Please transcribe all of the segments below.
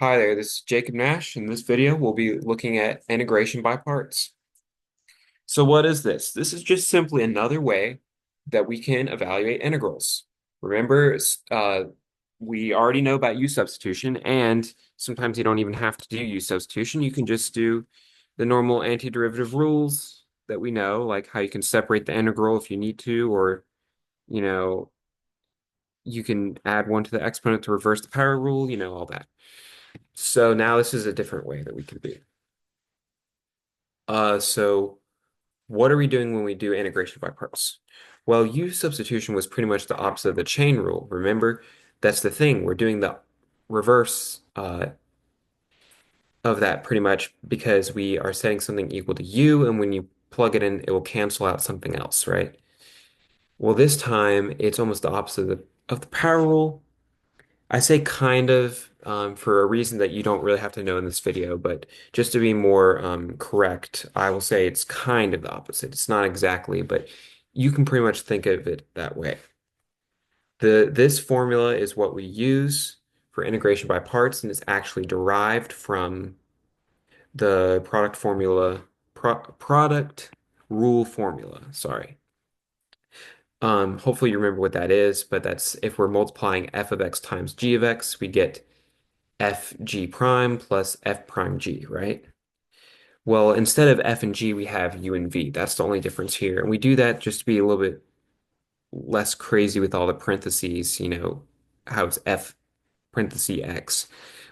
Hi there, this is Jacob Nash. In this video, we'll be looking at integration by parts. So what is this? This is just simply another way that we can evaluate integrals. Remember, we already know about U substitution, and sometimes you don't even have to do U substitution. You can just do the normal antiderivative rules that we know, like how you can separate the integral if you need to, or, you know, you can add one to the exponent to reverse the power rule, all that. So now this is a different way that we can do. So what are we doing when we do integration by parts? Well, U substitution was pretty much the opposite of the chain rule. Remember, that's the thing. We're doing the reverse of that pretty much because we are setting something equal to U, and when you plug it in, it will cancel out something else, right? Well, this time it's almost the opposite of the power rule. I say kind of for a reason that you don't really have to know in this video, but just to be more correct, I will say it's kind of the opposite. It's not exactly, but you can pretty much think of it that way. This formula is what we use for integration by parts, and it's actually derived from the product rule formula. Sorry. Hopefully you remember what that is, but that's if we're multiplying f of x times g of x, we get f g prime plus f prime g, right? Well, instead of f and g, we have u and v. That's the only difference here. And we do that just to be a little bit less crazy with all the parentheses, how it's f parenthesis x.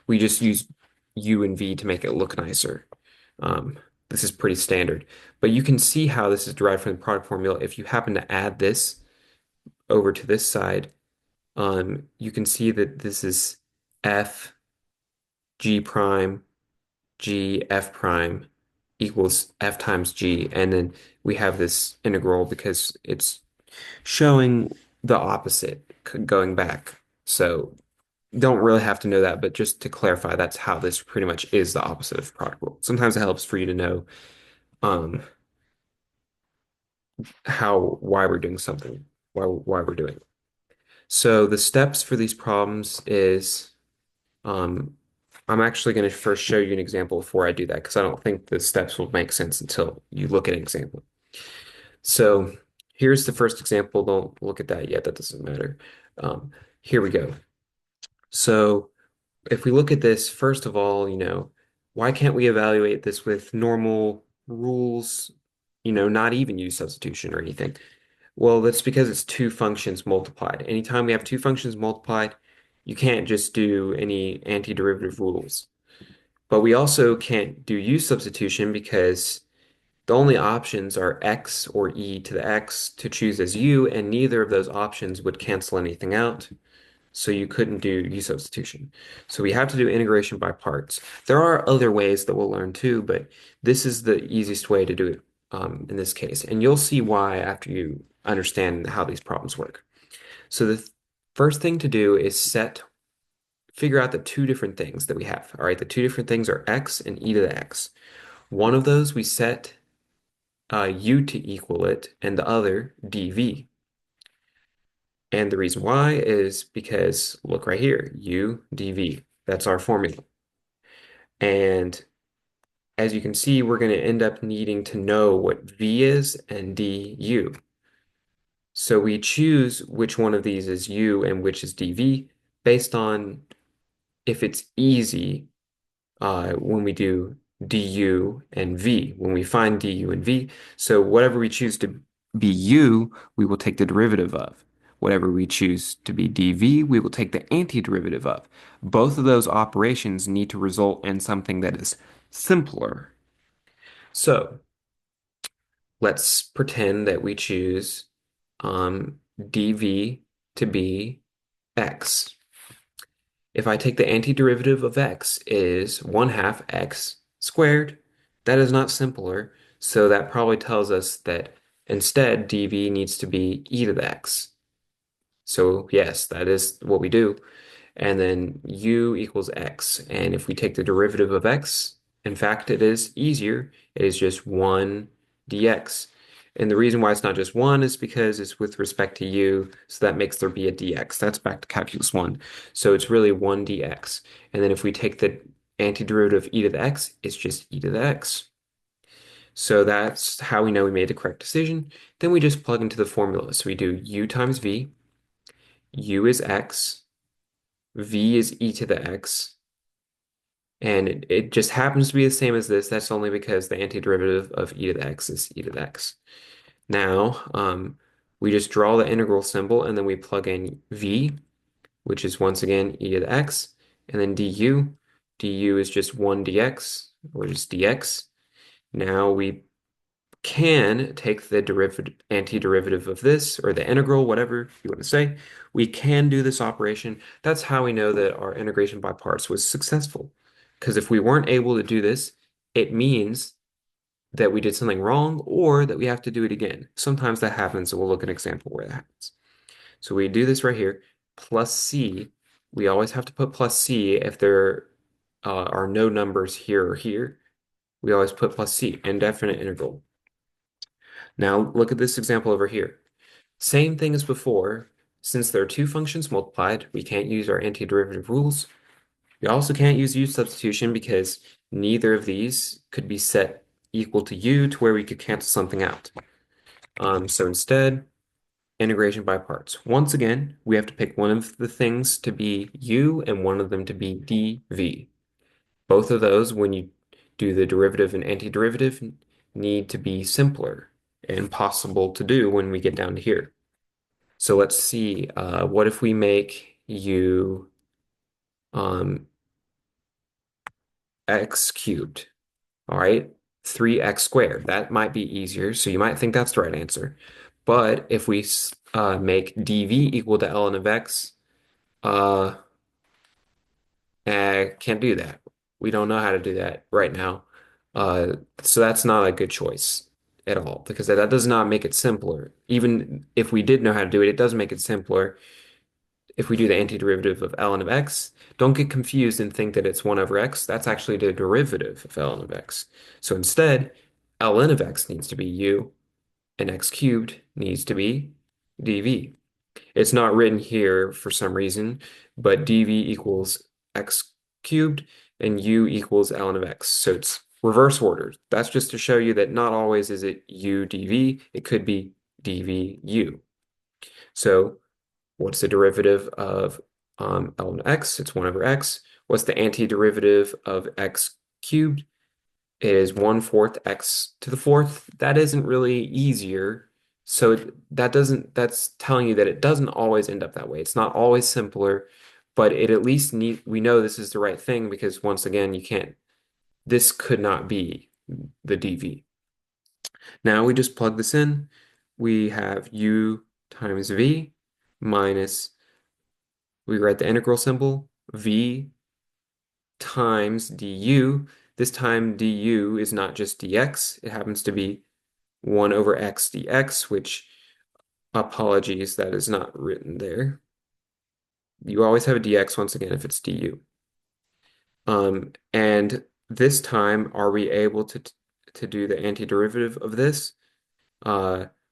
We just use u and v to make it look nicer. Um, this is pretty standard. But you can see how this is derived from the product formula. If you happen to add this over to this side, you can see that this is f g prime g f prime equals f times g, and then we have this integral because it's showing the opposite going back. So don't really have to know that, but just to clarify, that's how this pretty much is the opposite of product rule. Sometimes it helps for you to know um why we're doing something, why we're doing it. So the steps for these problems is um I'm actually going to first show you an example before I do that because I don't think the steps will make sense until you look at an example. So here's the first example. Don't look at that yet. That doesn't matter. Here we go. So if we look at this, first of all, why can't we evaluate this with normal rules, not even use substitution or anything? Well, that's because it's two functions multiplied. Anytime we have two functions multiplied, you can't just do any antiderivative rules. But we also can't do u substitution because the only options are x or e to the x to choose as u, and neither of those options would cancel anything out. So you couldn't do u substitution. So we have to do integration by parts. There are other ways that we'll learn too, but this is the easiest way to do it in this case. And you'll see why after you understand how these problems work. So the first thing to do is figure out the two different things that we have. All right, the two different things are x and e to the x. One of those we set u to equal it, and the other dv. And the reason why is because look right here, u dv. That's our formula. And as you can see, we're going to end up needing to know what v is and du. So we choose which one of these is u and which is dv based on if it's easy when we do du and v, when we find du and v. So whatever we choose to be u, we will take the derivative of. Whatever we choose to be dv, we will take the antiderivative of. Both of those operations need to result in something that is simpler. So let's pretend that we choose dv to be x. If I take the antiderivative of x is 1/2 x squared, that is not simpler, so that probably tells us that instead dv needs to be e to the x. So yes, that is what we do. And then u equals x. And if we take the derivative of x, in fact, it is easier. It is just 1 dx. And the reason why it's not just 1 is because it's with respect to u, so that makes there be a dx. That's back to calculus 1. So it's really 1 dx. And then if we take the antiderivative of e to the x, it's just e to the x. So that's how we know we made the correct decision. Then we just plug into the formula. So we do u times v, u is x, v is e to the x, and it just happens to be the same as this. That's only because the antiderivative of e to the x is e to the x. Now, we just draw the integral symbol and then we plug in v, which is once again e to the x, and then du. Du is just 1 dx, or just dx. Now we can take the antiderivative of this, or the integral, whatever you want to say. We can do this operation. That's how we know that our integration by parts was successful. Because if we weren't able to do this, it means that we did something wrong or that we have to do it again. Sometimes that happens, and we'll look at an example where that happens. So we do this right here, plus c. We always have to put plus c if there are no numbers here or here. We always put plus c, indefinite integral. Now look at this example over here. Same thing as before. Since there are two functions multiplied, we can't use our antiderivative rules. We also can't use u substitution because neither of these could be set equal to u to where we could cancel something out. So instead, integration by parts. Once again, we have to pick one of the things to be u and one of them to be dv. Both of those, when you do the derivative and antiderivative, need to be simpler and possible to do when we get down to here. So let's see, what if we make u x cubed? All right, 3x squared. That might be easier, so you might think that's the right answer. But if we make dv equal to ln of x, uh, can't do that. We don't know how to do that right now. So that's not a good choice at all because that does not make it simpler. Even if we did know how to do it, it does make it simpler if we do the antiderivative of ln of x. Don't get confused and think that it's 1 over x. That's actually the derivative of ln of x. So instead, ln of x needs to be u, and x cubed needs to be dv. It's not written here for some reason, but dv equals x cubed and u equals ln of x. So it's reverse ordered. That's just to show you that not always is it u dv. It could be dv u. So what's the derivative of ln of x? It's 1 over x. What's the antiderivative of x cubed? It is 1/4 x to the fourth. That isn't really easier. So that's telling you that it doesn't always end up that way. It's not always simpler, but it at least we know this is the right thing because once again, this could not be the dv. Now we just plug this in. We have u times v minus, we write the integral symbol, v times du. This time du is not just dx, it happens to be 1 over x dx, which, apologies, that is not written there. You always have a dx once again if it's du. And this time, are we able to do the antiderivative of this?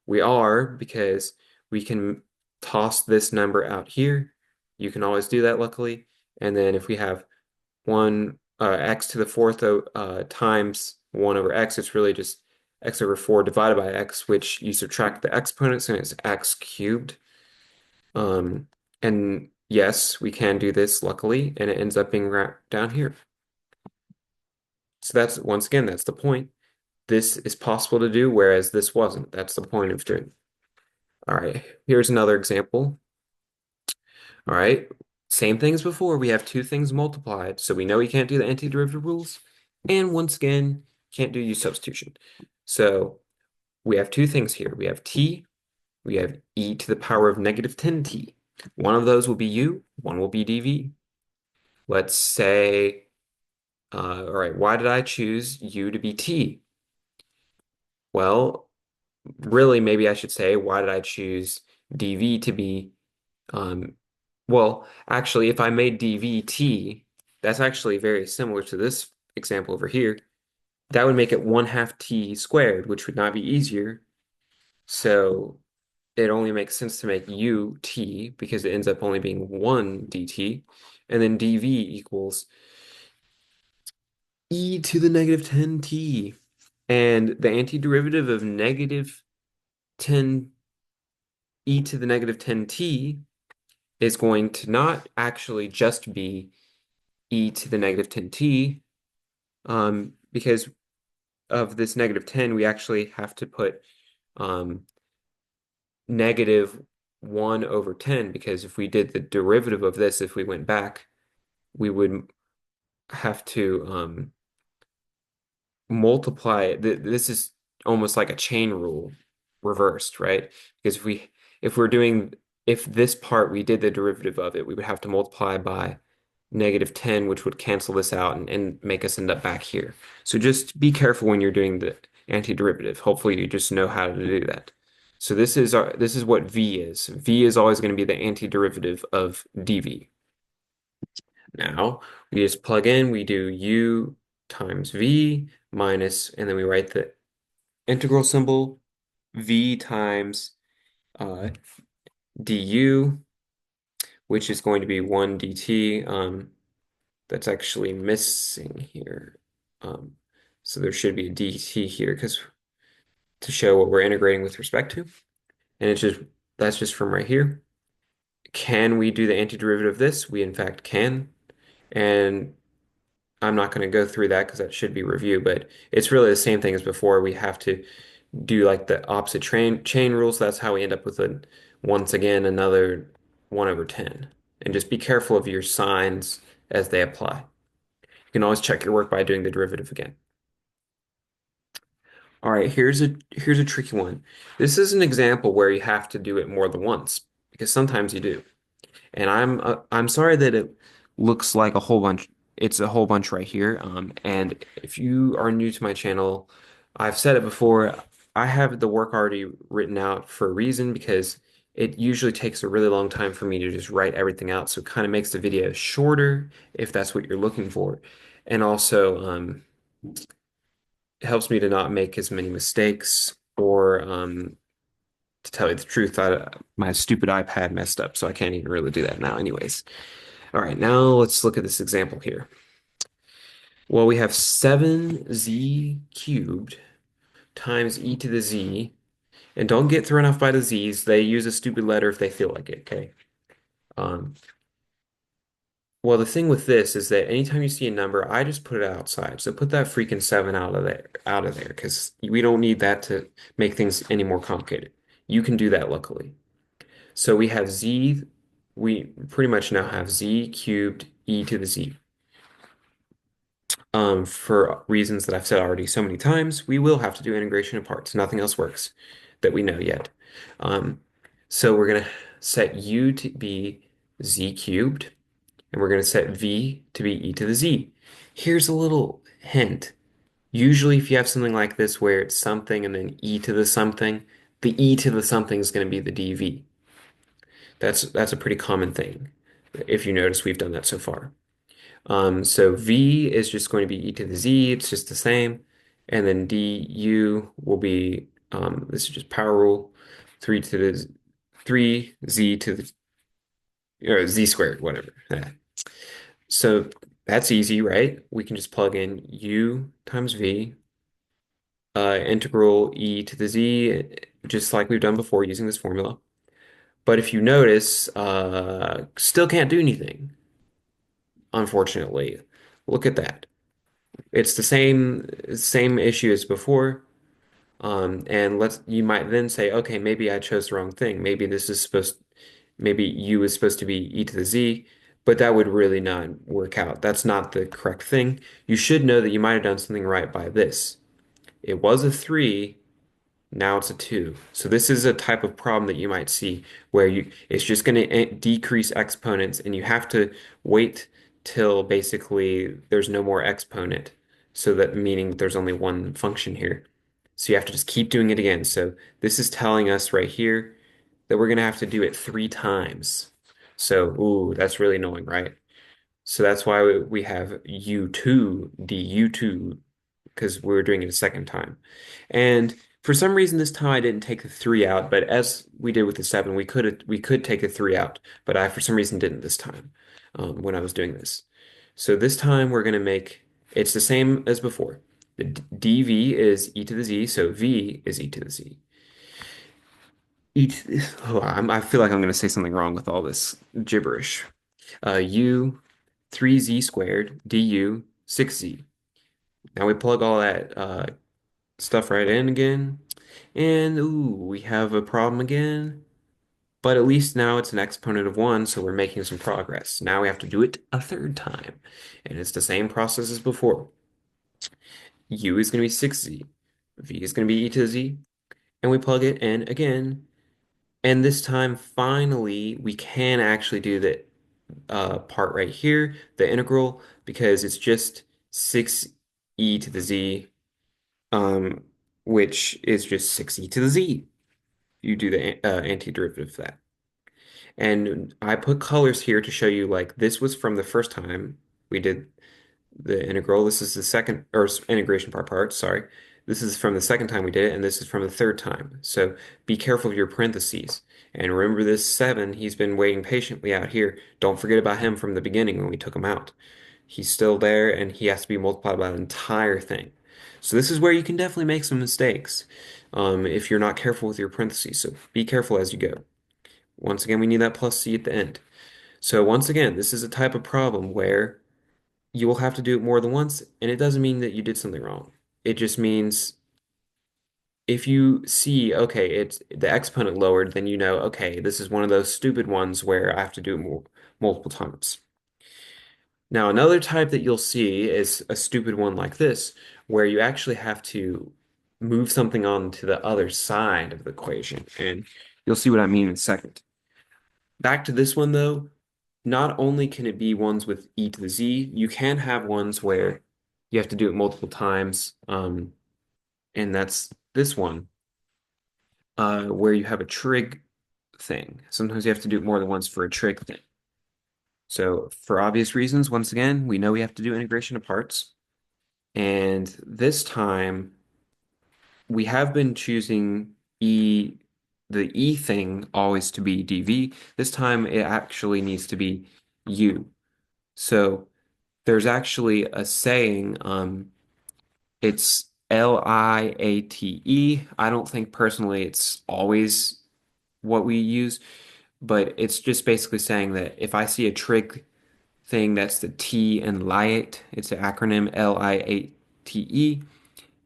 We are, because we can toss this number out here. You can always do that, luckily. And then if we have 1 x to the fourth times 1 over x, it's really just x over 4 divided by x, which you subtract the exponents and it's x cubed. And yes, we can do this, luckily, and it ends up being right down here. So that's, once again, that's the point. This is possible to do, whereas this wasn't. That's the point of doing. All right, here's another example. All right, same thing as before. We have two things multiplied, so we know we can't do the antiderivative rules. And once again, can't do u substitution. So we have two things here. We have t, we have e to the power of negative 10t. One of those will be u, one will be dv. Let's say, all right, why did I choose u to be t? Well, really, maybe I should say, why did I choose dv to be, well, actually, if I made dvt, that's actually very similar to this example over here. That would make it 1/2 t squared, which would not be easier. So it only makes sense to make u t because it ends up only being 1 dt. And then dv equals e to the negative 10t. And the antiderivative of negative 10 e to the negative 10t is going to not actually just be e to the negative 10t, because of this negative 10, we actually have to put um, negative 1 over 10, because if we did the derivative of this, if we went back, we would have to multiply. This is almost like a chain rule reversed, right? Because if we're doing if this part we did the derivative of it, we would have to multiply by negative 10, which would cancel this out and make us end up back here. So just be careful when you're doing the antiderivative. Hopefully you just know how to do that. So this is what v is. V is always going to be the antiderivative of dv. Now we just plug in, we do u times v minus, and then we write the integral symbol v times uh, du, which is going to be 1 dt. That's actually missing here. Um, so there should be a dt here because to show what we're integrating with respect to. And that's just from right here. Can we do the antiderivative of this? We in fact can. And I'm not going to go through that because that should be review, but it's really the same thing as before. We have to do like the opposite chain rules. That's how we end up with once again another 1 over 10. And just be careful of your signs as they apply. You can always check your work by doing the derivative again. All right, here's a tricky one. This is an example where you have to do it more than once because sometimes you do. And I'm sorry that it looks like a whole bunch. It's a whole bunch right here. And if you are new to my channel, I've said it before. I have the work already written out for a reason because it usually takes a really long time for me to just write everything out. So it kind of makes the video shorter if that's what you're looking for. And also, it helps me to not make as many mistakes or to tell you the truth, my stupid iPad messed up, so I can't even really do that now anyways. All right, now let's look at this example here. Well, we have 7z cubed times e to the z, and don't get thrown off by the z's. They use a stupid letter if they feel like it, okay? Um, well, the thing with this is that anytime you see a number, I just put it outside. So put that freaking 7 out of there, because we don't need that to make things any more complicated. You can do that luckily. So we have we pretty much now have z cubed e to the z. For reasons that I've said already so many times, we will have to do integration of parts. Nothing else works that we know yet. Um, so we're going to set u to be z cubed, and we're going to set v to be e to the z. Here's a little hint. Usually if you have something like this where it's something and then e to the something, the e to the something is going to be the dv. That's a pretty common thing. If you notice, we've done that so far. So v is just going to be e to the z. It's just the same. And then du will be, this is just power rule, 3 to the 3z to the, or z squared, whatever. Yeah. So that's easy, right? We can just plug in u times v, integral e to the z, just like we've done before using this formula. But if you notice, still can't do anything, unfortunately. Look at that. It's the same issue as before. And you might then say, okay, maybe I chose the wrong thing. Maybe u is supposed to be e to the z, but that would really not work out. That's not the correct thing. You should know that you might have done something right by this. It was a 3, now it's a 2. So this is a type of problem that you might see where it's just going to decrease exponents and you have to wait till basically there's no more exponent. So that meaning there's only one function here. So you have to just keep doing it again. So this is telling us right here that we're going to have to do it 3 times. So, ooh, that's really annoying, right? So that's why we have U2, du2, because we're doing it a second time. And For some reason this time I didn't take the three out, but as we did with the seven, we could take a three out, but I for some reason didn't this time when I was doing this. So this time we're going to make it's the same as before. The dv is e to the z, so v is e to the z. I feel like I'm going to say something wrong with all this gibberish. U 3z squared du 6z. Now we plug all that stuff right in again. And ooh, we have a problem again. But at least now it's an exponent of 1, so we're making some progress. Now we have to do it a third time. And it's the same process as before. U is going to be 6z. V is going to be e to the z. And we plug it in again. And this time, finally, we can actually do the part right here, the integral, because it's just 6e to the z, um, which is just 6e to the z. You do the antiderivative of that. And I put colors here to show you like this was from the first time we did the integral. This is the second, or integration part, sorry. This is from the second time we did it, and this is from the third time. So be careful of your parentheses. And remember this 7, he's been waiting patiently out here. Don't forget about him from the beginning when we took him out. He's still there, and he has to be multiplied by the entire thing. So this is where you can definitely make some mistakes if you're not careful with your parentheses. So be careful as you go. Once again, we need that plus c at the end. So once again, this is a type of problem where you will have to do it more than once, and it doesn't mean that you did something wrong. It just means if you see, okay, it's the exponent lowered, then you know, okay, this is one of those stupid ones where I have to do it multiple times. Now, another type that you'll see is a stupid one like this, where you actually have to move something on to the other side of the equation, and you'll see what I mean in a second. Back to this one though, not only can it be ones with e to the z, you can have ones where you have to do it multiple times, and that's this one, where you have a trig thing. Sometimes you have to do it more than once for a trig thing. So for obvious reasons, once again, we know we have to do integration of parts. And this time, we have been choosing the e thing always to be dv. This time, it actually needs to be u. So there's actually a saying, it's liate. I don't think personally it's always what we use, but it's just basically saying that if I see a trig thing that's the T and liate, it's an acronym liate.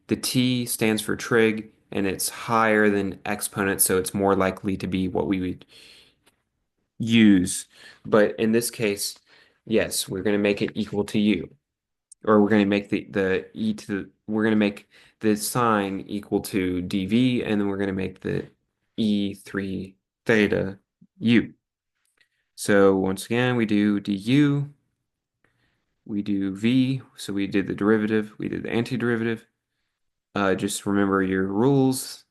The T stands for trig and it's higher than exponent, so it's more likely to be what we would use. But in this case, yes, we're going to make it equal to u. Or we're going to make the e to the, we're going to make the sign equal to dv, and then we're going to make the e3 theta u. So once again, we do du, we do v, so we did the derivative, we did the antiderivative. Just remember your rules,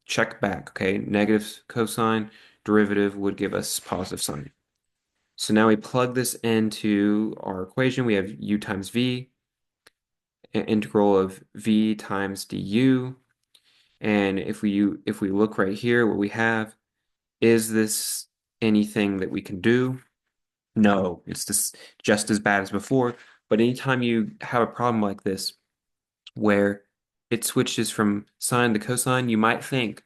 check back, okay? Negative cosine derivative would give us positive sign. So now we plug this into our equation. We have u times v, integral of v times du. And if we look right here, what we have, is this anything that we can do? No, it's just as bad as before. But anytime you have a problem like this, where it switches from sine to cosine, you might think,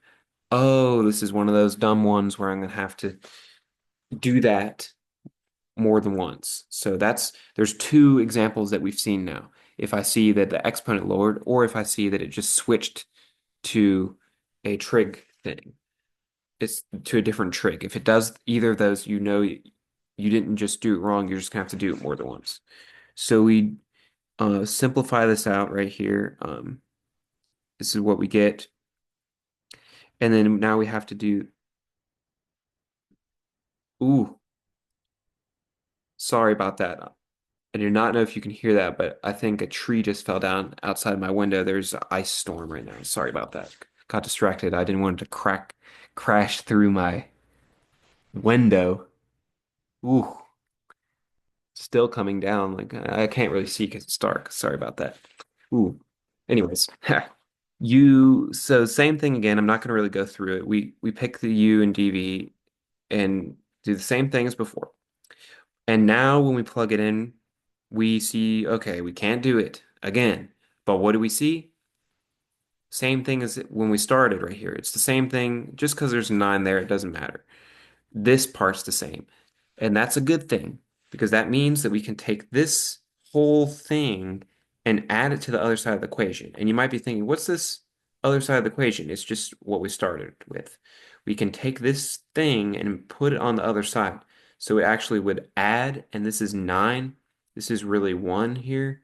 oh, this is one of those dumb ones where I'm going to have to do that more than once. So there's two examples that we've seen now. If I see that the exponent lowered, or if I see that it just switched to a trig thing, it's to a different trig. If it does either of those, you know you didn't just do it wrong, you're just gonna have to do it more than once. So we simplify this out right here. This is what we get. And then now we have to do, ooh, sorry about that. I do not know if you can hear that, but I think a tree just fell down outside my window. There's an ice storm right now. Sorry about that. Got distracted. I didn't want it to crash through my window. Ooh, still coming down. Like I can't really see because it's dark. Sorry about that. Ooh. Anyways, So same thing again. I'm not going to really go through it. We pick the U and dv and do the same thing as before. And now when we plug it in, we see, okay, we can't do it again. But what do we see? Same thing as when we started right here. It's the same thing. Just because there's a 9 there, it doesn't matter. This part's the same. And that's a good thing because that means that we can take this whole thing and add it to the other side of the equation. And you might be thinking, what's this other side of the equation? It's just what we started with. We can take this thing and put it on the other side. So it actually would add, and this is 9. This is really 1 here.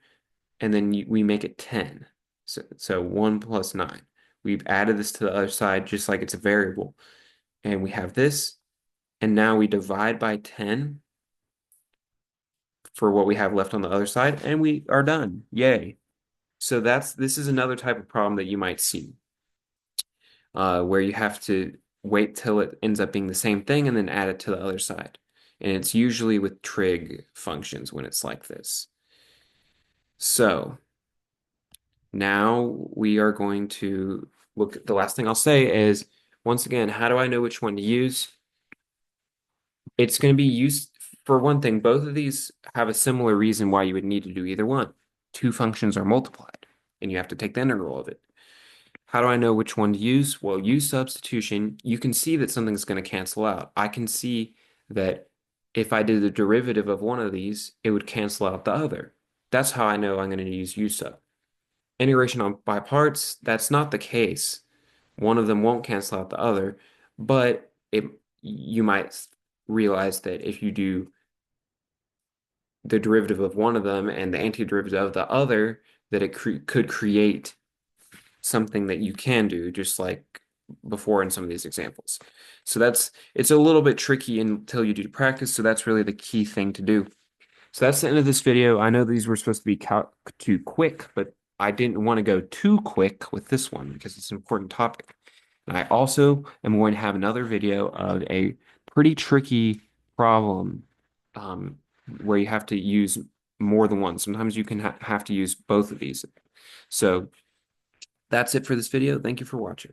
And then we make it 10. So 1 plus 9. We've added this to the other side just like it's a variable. And we have this. And now we divide by 10 for what we have left on the other side, and we are done. Yay. So this is another type of problem that you might see, where you have to wait till it ends up being the same thing and then add it to the other side. And it's usually with trig functions when it's like this. So now we are going to look at the last thing I'll say is, once again, how do I know which one to use? It's going to be used for one thing. Both of these have a similar reason why you would need to do either one. Two functions are multiplied, and you have to take the integral of it. How do I know which one to use? Well, use substitution. You can see that something's going to cancel out. I can see that if I did the derivative of one of these, it would cancel out the other. That's how I know I'm going to use u sub. Integration by parts, that's not the case. One of them won't cancel out the other, but you might realize that if you do the derivative of one of them and the antiderivative of the other, that it could create something that you can do, just like before in some of these examples. So it's a little bit tricky until you do practice, so that's really the key thing to do. So that's the end of this video. I know these were supposed to be too quick, but I didn't want to go too quick with this one because it's an important topic. And I also am going to have another video of a pretty tricky problem, um, where you have to use more than one. Sometimes you can have to use both of these. So that's it for this video. Thank you for watching.